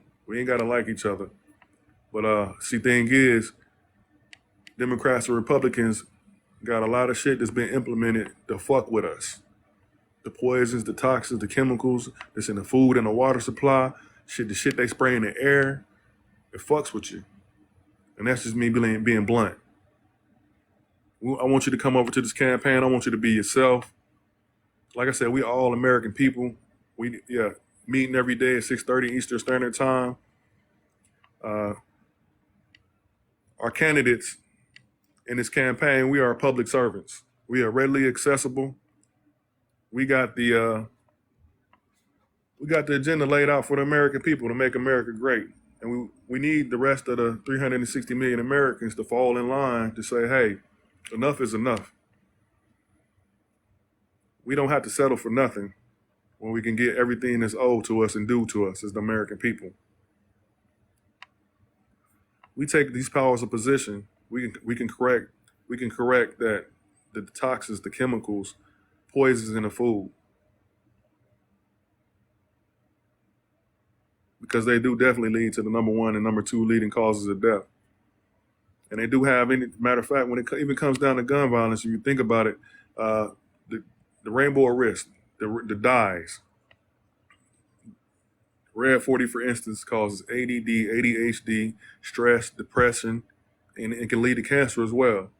A: But see, thing is, Democrats and Republicans got a lot of shit that's been implemented to fuck with us. The poisons, the toxins, the chemicals that's in the food and the water supply, the shit they spray in the air, it fucks with you. And that's just me being blunt. I want you to come over to this campaign. I want you to be yourself. Like I said, we all American people. We meeting every day at 6:30 Eastern Standard Time. Our candidates in this campaign, we are public servants. We are readily accessible. We got the agenda laid out for the American people to make America great. And we need the rest of the 360 million Americans to fall in line to say, hey, enough is enough. We don't have to settle for nothing when we can get everything that's owed to us and due to us as the American people. We take these powers of position, we can correct that the toxins, the chemicals, poisons in the food. Because they do definitely lead to the number 1 and number 2 leading causes of death. And they do have matter of fact, when it even comes down to gun violence, if you think about it, the rainbow of risk, the dyes. Red 40, for instance, causes ADD, ADHD, stress, depression, and it can lead to cancer as well.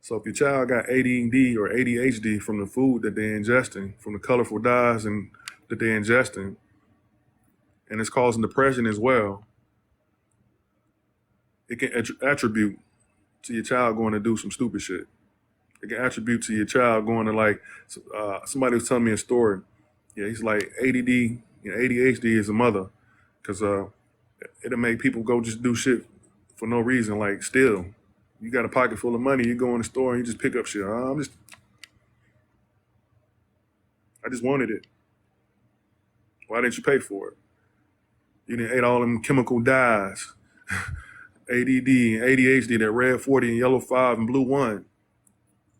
A: So if your child got ADD or ADHD from the food that they're ingesting, from the colorful dyes that they're ingesting, and it's causing depression as well, it can attribute to your child going to do some stupid shit. It can attribute to your child going to somebody was telling me a story. Yeah, he's like ADD, ADHD is a mother, because it'll make people go just do shit for no reason, like steal. You got a pocket full of money, you go in the store and you just pick up shit. I just wanted it. Why didn't you pay for it? You didn't ate all them chemical dyes. ADD, ADHD, that red 40 and yellow 5 and blue 1.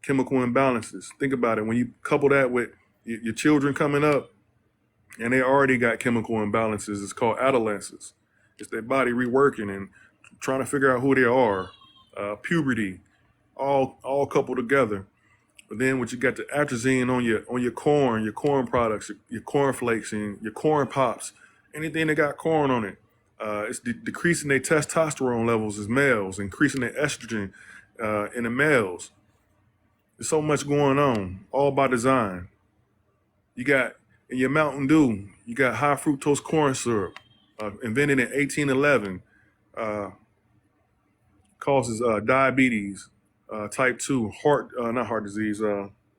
A: Chemical imbalances. Think about it. When you couple that with your children coming up and they already got chemical imbalances, it's called adolescence. It's their body reworking and trying to figure out who they are. Puberty, all coupled together. But then what you got the atrazine on your corn products, your corn flakes and your corn pops, anything that got corn on it. It's decreasing their testosterone levels as males, increasing their estrogen in the males. There's so much going on, all by design. You got in your Mountain Dew, you got high fructose corn syrup, invented in 1811, causes diabetes, type 2, not heart disease,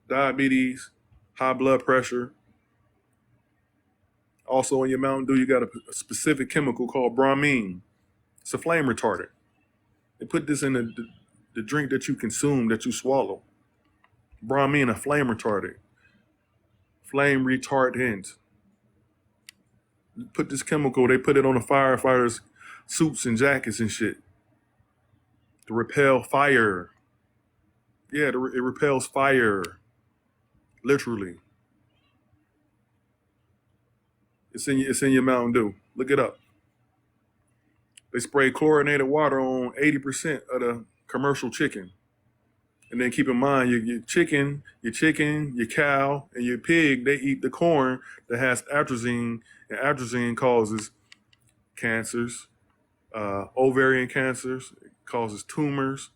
A: diabetes, high blood pressure. Also in your Mountain Dew, you got a specific chemical called bromine. It's a flame retardant. They put this in the drink that you consume, that you swallow. Bromine, a flame retardant. Flame retardant. You put this chemical, they put it on the firefighters' suits and jackets and shit to repel fire. Yeah, it repels fire. Literally. It's in your Mountain Dew. Look it up. They spray chlorinated water on 80% of the commercial chicken. And then keep in mind, your chicken, your cow, and your pig, they eat the corn that has atrazine, and atrazine causes cancers, ovarian cancers, it causes tumors,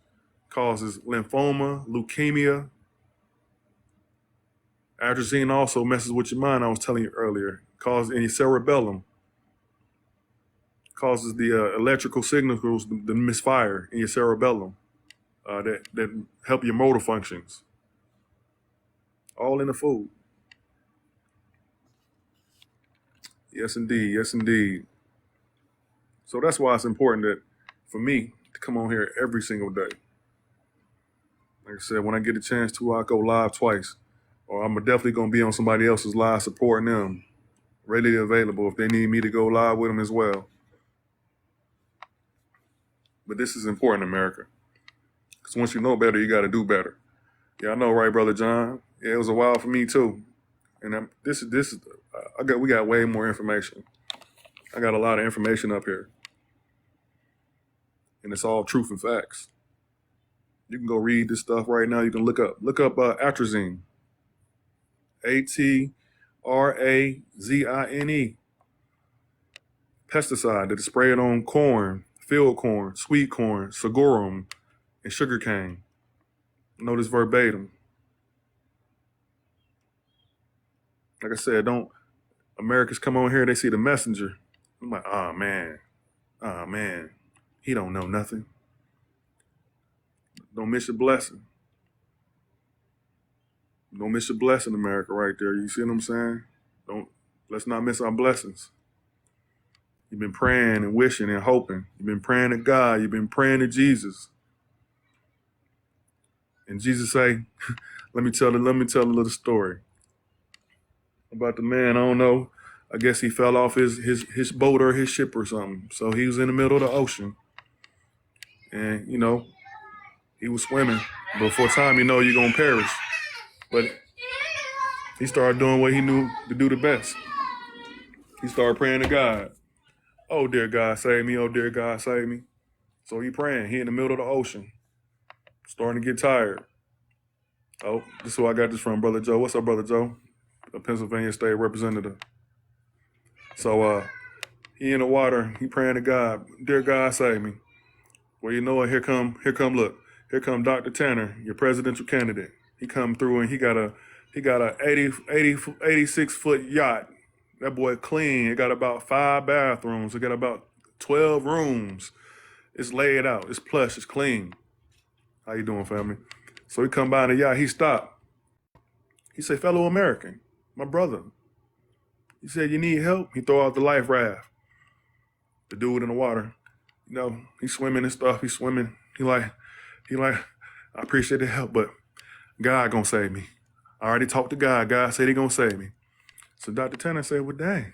A: causes lymphoma, leukemia. Atrazine also messes with your mind, I was telling you earlier, causes in your cerebellum, causes the electrical signals to misfire in your cerebellum that help your motor functions. All in the food. Yes, indeed. Yes, indeed. So that's why it's important that for me to come on here every single day. Like I said, when I get a chance to, I go live twice. Or I'm definitely going to be on somebody else's live supporting them. Readily available if they need me to go live with them as well. But this is important, America. Because once you know better, you got to do better. Yeah, I know, right, Brother John? Yeah, it was a while for me too. And we got way more information. I got a lot of information up here. And it's all truth and facts. You can go read this stuff right now. You can look up atrazine. Atrazine. Pesticide that is sprayed on corn, field corn, sweet corn, sorghum, and sugarcane. Notice verbatim. Like I said, Americans come on here, they see the messenger. I'm like, oh man, he don't know nothing. Don't miss your blessing. Don't miss your blessing, America, right there. You see what I'm saying? Let's not miss our blessings. You've been praying and wishing and hoping. You've been praying to God. You've been praying to Jesus. And Jesus say, let me tell a little story about the man. I don't know. I guess he fell off his boat or his ship or something. So he was in the middle of the ocean. And, he was swimming. Before time, you're going to perish. But he started doing what he knew to do the best. He started praying to God. Oh, dear God, save me. Oh, dear God, save me. So he praying. He in the middle of the ocean. Starting to get tired. Oh, this is who I got this from, Brother Joe. What's up, Brother Joe? A Pennsylvania State Representative. So he in the water. He praying to God. Dear God, save me. Well, you know what? Here come Dr. Tanner, your presidential candidate. He come through and he got a 86-foot yacht. That boy clean. It got about 5 bathrooms. It got about 12 rooms. It's laid out. It's plush. It's clean. How you doing, family? So he come by in the yacht. He stopped. He said, fellow American, my brother. He said, you need help? He throw out the life raft. The dude in the water. He's swimming and stuff. He's swimming. He like, I appreciate the help, but God gonna save me. I already talked to God. God said he gonna save me. So Dr. Tanner said, well, dang.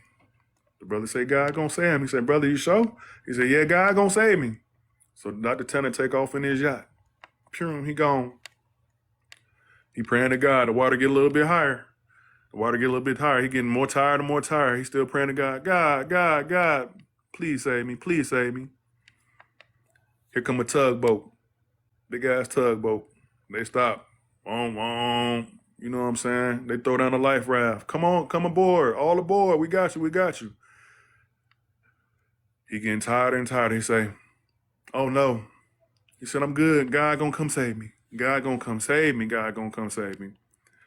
A: The brother said, God gonna save him. He said, brother, you sure? He said, yeah, God gonna save me. So Dr. Tanner take off in his yacht. Pure, he gone. He praying to God. The water get a little bit higher. He getting more tired and more tired. He still praying to God. God, please save me. Please save me. Here come a tugboat. Big ass tugboat. They stop. You know what I'm saying? They throw down a life raft. Come on, come aboard. All aboard. We got you. He getting tired and tired. He say, oh no. He said, I'm good. God gonna come save me. God gonna come save me.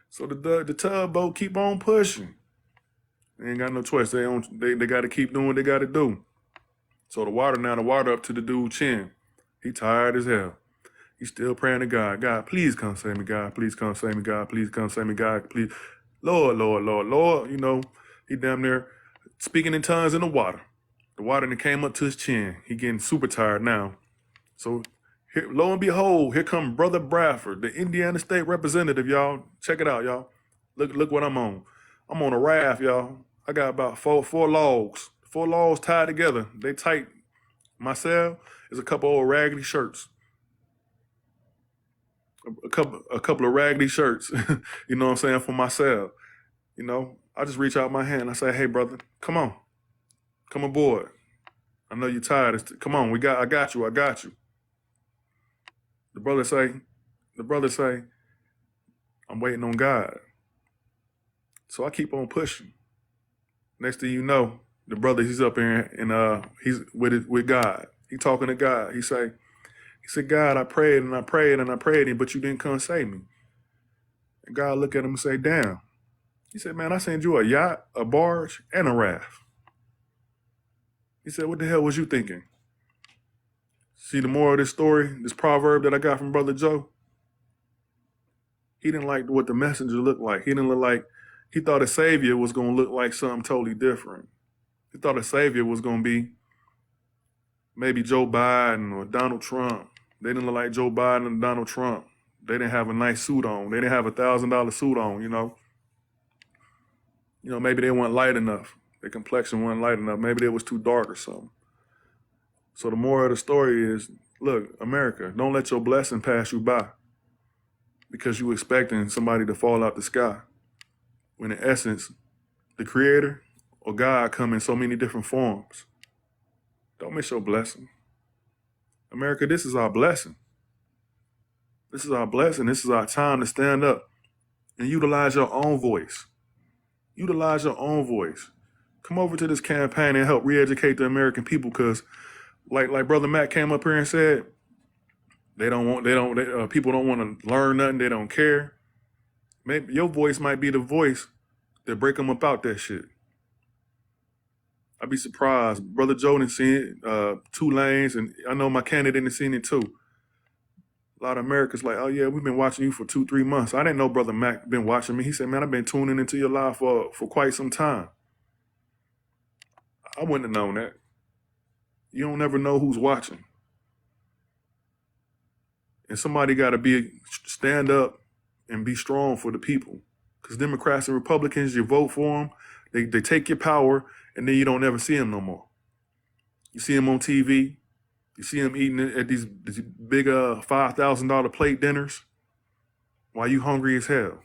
A: So the tugboat keep on pushing. They ain't got no choice. They got to keep doing what they got to do. So the water up to the dude's chin. He tired as hell. He's still praying to God. God, please come save me. God, please come save me. God, please come save me. God, please. Lord. He damn near speaking in tongues in the water. The water that came up to his chin. He getting super tired now. So here, lo and behold, here come Brother Bradford, the Indiana State Representative, y'all. Check it out, y'all. Look what I'm on. I'm on a raft, y'all. I got about four logs. 4 logs tied together. They tight. Myself is a couple old raggedy shirts. a couple of raggedy shirts, you know what I'm saying, for myself. You know, I just reach out my hand. I say, hey, brother, come aboard. I know you're tired. Come on, I got you. The brother say, I'm waiting on God. So I keep on pushing. Next thing you know, the brother, he's up here and he's with God. He talking to God. He said, God, I prayed and I prayed and I prayed, but you didn't come save me. And God look at him and say, damn. He said, man, I sent you a yacht, a barge, and a raft. He said, what the hell was you thinking? See the moral of this story, this proverb that I got from Brother Joe? He didn't like what the messenger looked like. He thought a savior was going to look like something totally different. He thought a savior was going to be maybe Joe Biden or Donald Trump. They didn't look like Joe Biden and Donald Trump. They didn't have a nice suit on. They didn't have $1,000 suit on, you know. You know, maybe they weren't light enough. Their complexion wasn't light enough. Maybe they was too dark or something. So the moral of the story is, look, America, don't let your blessing pass you by because you expecting somebody to fall out the sky. When in essence, the creator or God come in so many different forms. Don't miss your blessing. America, this is our blessing. This is our blessing. This is our time to stand up and utilize your own voice. Utilize your own voice. Come over to this campaign and help re-educate the American people because like Brother Matt came up here and said, people don't want to learn nothing. They don't care. Maybe your voice might be the voice that break them up out that shit. I'd be surprised. Brother Joe didn't see it, 2 Lanes, and I know my candidate didn't seen it too. A lot of Americans like, oh yeah, we've been watching you for 2-3 months. I didn't know Brother Mac been watching me. He said, man, I've been tuning into your live for quite some time. I wouldn't have known that. You don't never know who's watching. And somebody got to stand up and be strong for the people. Because Democrats and Republicans, you vote for them, they take your power, and then you don't ever see them no more. You see them on TV. You see them eating at these big $5,000 plate dinners while you hungry as hell.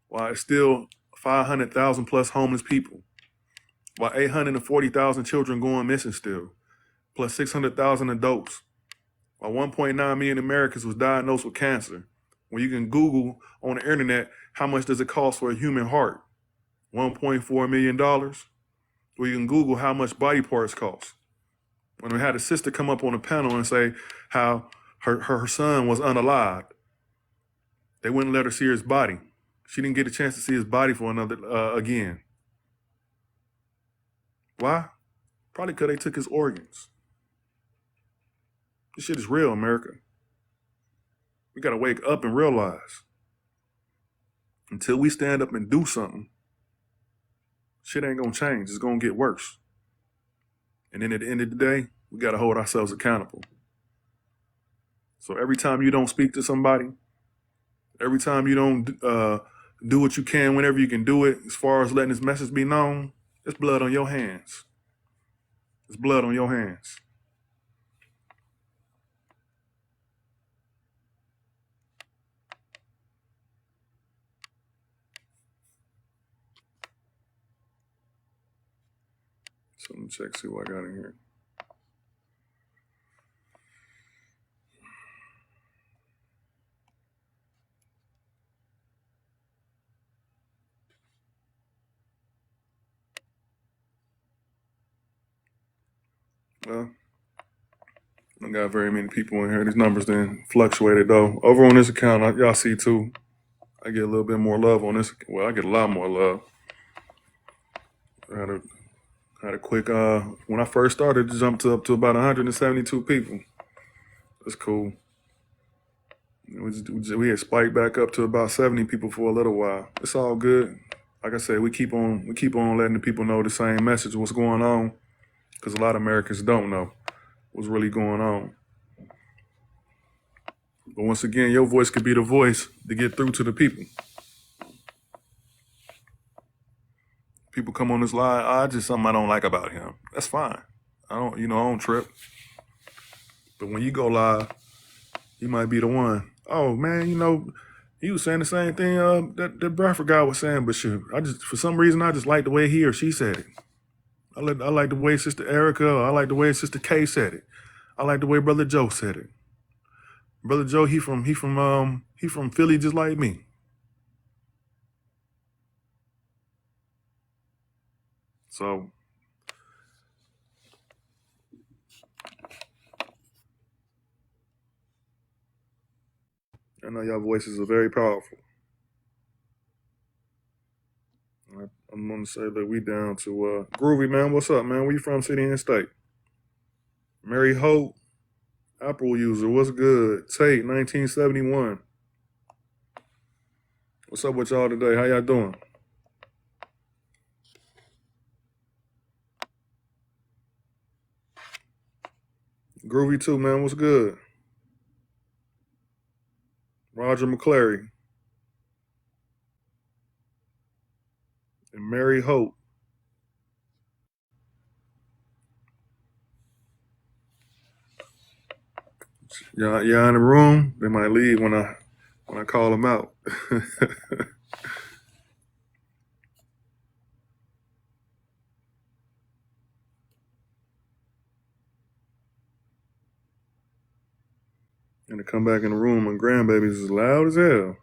A: While it's still 500,000 plus homeless people. While 840,000 children going missing still. Plus 600,000 adults. While 1.9 million Americans was diagnosed with cancer. When you can Google on the internet, how much does it cost for a human heart? $1.4 million. Or you can Google how much body parts cost. When we had a sister come up on a panel and say how her son was unalived, they wouldn't let her see his body. She didn't get a chance to see his body for another again. Why? Probably because they took his organs. This shit is real, America. We got to wake up and realize until we stand up and do something, shit ain't going to change. It's going to get worse. And then at the end of the day, we got to hold ourselves accountable. So every time you don't speak to somebody, every time you don't do what you can whenever you can do it, as far as letting this message be known, it's blood on your hands. It's blood on your hands. So let me check, see what I got in here. Well, I don't got very many people in here. These numbers then fluctuated though. Over on this account, y'all see too, I get a little bit more love on this. Well, I get a lot more love. I had a quick, when I first started, it jumped up to about 172 people. That's cool. We had spiked back up to about 70 people for a little while. It's all good. Like I said, we keep on letting the people know the same message, what's going on, because a lot of Americans don't know what's really going on. But once again, your voice could be the voice to get through to the people. People come on this live, just something I don't like about him. That's fine. I don't trip. But when you go live He might be the one. Oh man, he was saying the same thing that Bradford guy was saying, but shoot, for some reason I just like the way he or she said it. I like the way Sister Erica, I like the way Sister Kay said it. I like the way Brother Joe said it. Brother Joe, he from Philly just like me. So I know y'all voices are very powerful. I'm gonna say that we down to Groovy, man. What's up, man? Where you from, city and state? Mary Hope, Apple user, what's good? Tate, 1971. What's up with y'all today? How y'all doing? Groovy too, man. What's good? Roger McClary and Mary Hope. Y'all in the room? They might leave when I call them out. And to come back in the room, my grandbabies is loud as hell.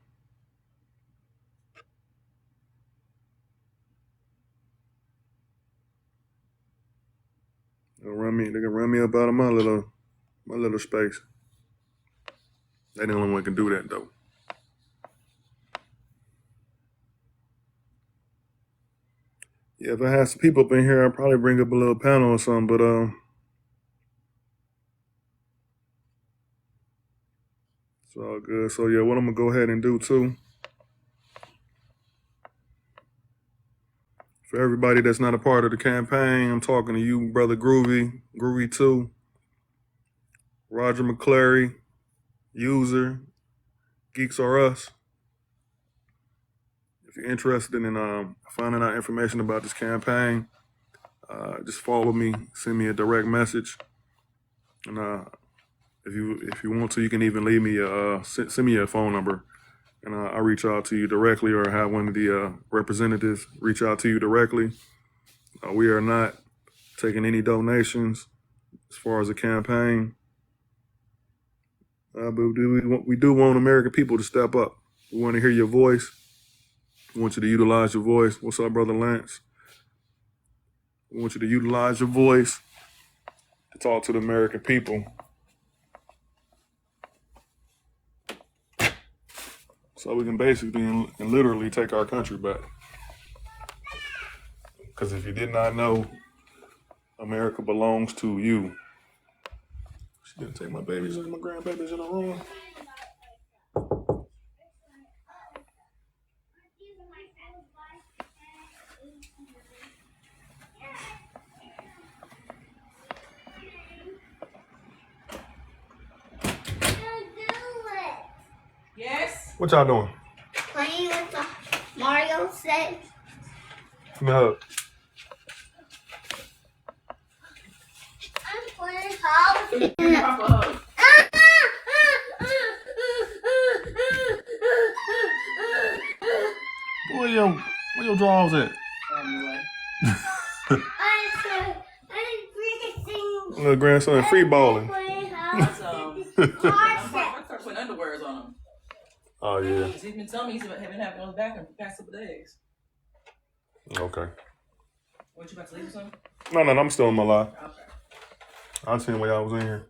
A: They can run me up out of my little space. They the only one can do that though. Yeah, if I had some people up in here, I'd probably bring up a little panel or something, but it's all good. So yeah, what I'm gonna go ahead and do too, for everybody that's not a part of the campaign, I'm talking to you, Brother Groovy 2, Roger McClary, user, Geeks R Us. If you're interested in finding out information about this campaign, just follow me, send me a direct message, and if you want to, you can even leave me send me a phone number, and I'll reach out to you directly, or have one of the representatives reach out to you directly. We are not taking any donations as far as the campaign, but we do want American people to step up. We want to hear your voice. We want you to utilize your voice. What's up, Brother Lance? We want you to utilize your voice to talk to the American people. So we can basically and literally take our country back. Because if you did not know, America belongs to you. She didn't take my babies and my grandbabies in the room.
C: Yes?
A: What y'all doing?
B: Playing with the Mario set.
A: Give me a hug.
B: I'm playing house.
C: Give me a hug.
A: Where your drawers at? Little grandson free balling.
C: I start putting underwears on him.
A: Oh yeah.
C: He's been telling me he's been having on his back for the past couple days.
A: Okay.
C: What, you about to leave or something?
A: No, I'm still in my life.
C: Okay.
A: I seen why y'all was in here.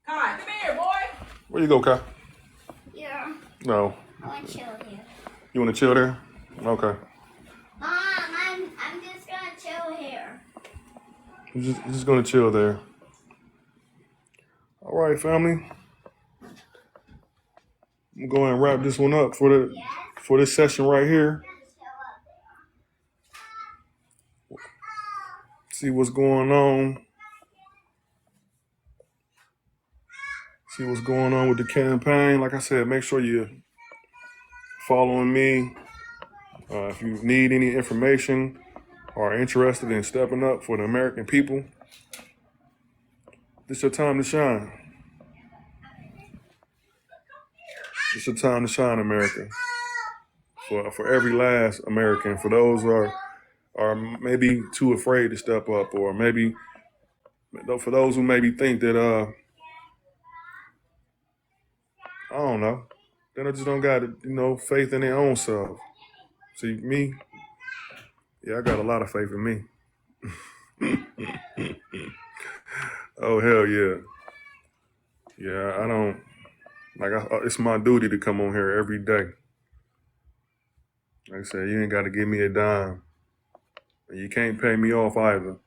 C: Kai, come here, boy.
A: Where you go, Kai?
B: Yeah.
A: No.
B: I want to chill here.
A: You want to chill there? Okay.
B: Mom, I'm just gonna chill here.
A: You're just gonna chill there. All right, family. I'm going to wrap this one up for this session right here. See what's going on. See what's going on with the campaign. Like I said, make sure you're following me. If you need any information or are interested in stepping up for the American people, this is your time to shine. It's a time to shine, America. For every last American, for those who are maybe too afraid to step up, or maybe for those who maybe think that I don't know, they just don't got faith in their own self. See me, yeah, I got a lot of faith in me. Oh hell yeah, yeah. I don't it's my duty to come on here every day. Like I said, you ain't got to give me a dime, and you can't pay me off either.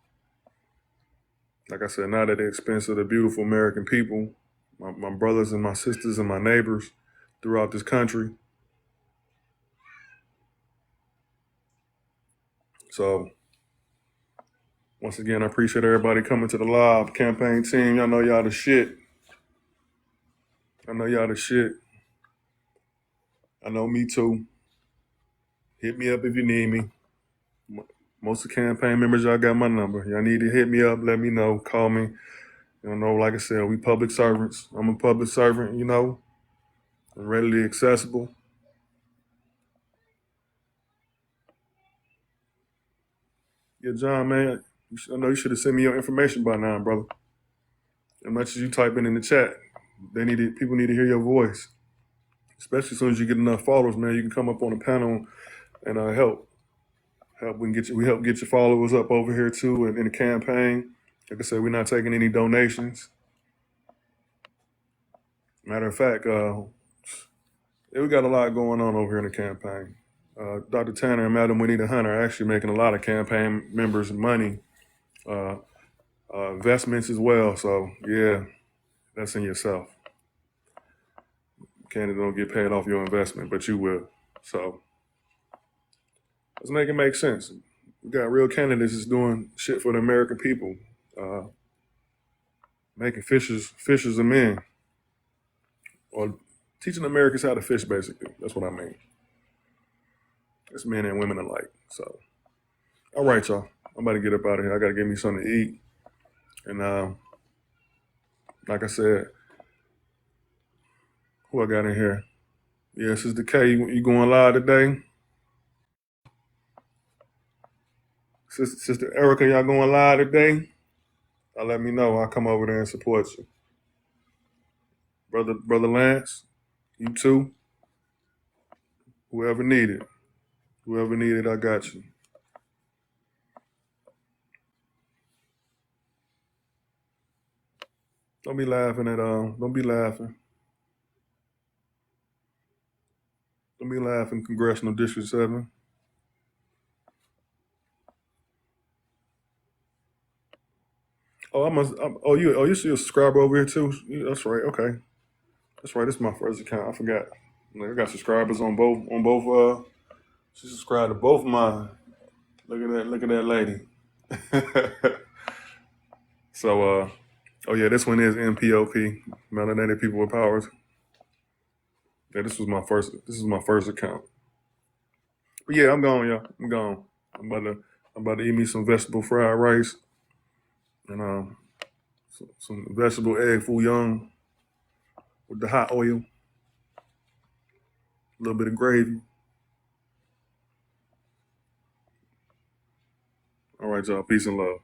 A: Like I said, not at the expense of the beautiful American people, my brothers and my sisters and my neighbors throughout this country. So, once again, I appreciate everybody coming to the live campaign team. Y'all know y'all the shit. I know y'all the shit. I know me too. Hit me up if you need me. Most of the campaign members, y'all got my number. Y'all need to hit me up, let me know, call me. You know, like I said, we public servants. I'm a public servant, I'm readily accessible. Yeah, John, man, I know you should have sent me your information by now, brother. As much as you type in the chat, people need to hear your voice. Especially as soon as you get enough followers, man, you can come up on the panel and help. We help get your followers up over here too in the campaign. Like I said, we're not taking any donations. Matter of fact, we got a lot going on over here in the campaign. Dr. Tanner and Madam Juanita Hunter are actually making a lot of campaign members money, investments as well. So yeah, that's in yourself. Canada don't get paid off your investment, but you will. So let's make it make sense. We got real candidates that's doing shit for the American people, making fishers of men, or teaching Americans how to fish, basically. That's what I mean. It's men and women alike. So, all right, y'all. I'm about to get up out of here. I got to get me something to eat. And like I said, who I got in here? Yeah, Sister K, you going live today? Sister Erica, y'all going live today? Let me know. I'll come over there and support you. Brother Lance, you too. Whoever needed, I got you. Don't be laughing. Don't be laughing, Congressional District 7. You see a subscriber over here too? Yeah, that's right. Okay, that's right. This is my first account. I forgot. I got subscribers on both. She subscribed to both mine. Look at that lady. So this one is MPOP, Melanated People with Powers. Yeah, this is my first account. But yeah, I'm gone, y'all. I'm gone. I'm about to eat me some vegetable fried rice and some vegetable egg foo young with the hot oil, a little bit of gravy. All right, y'all. Peace and love.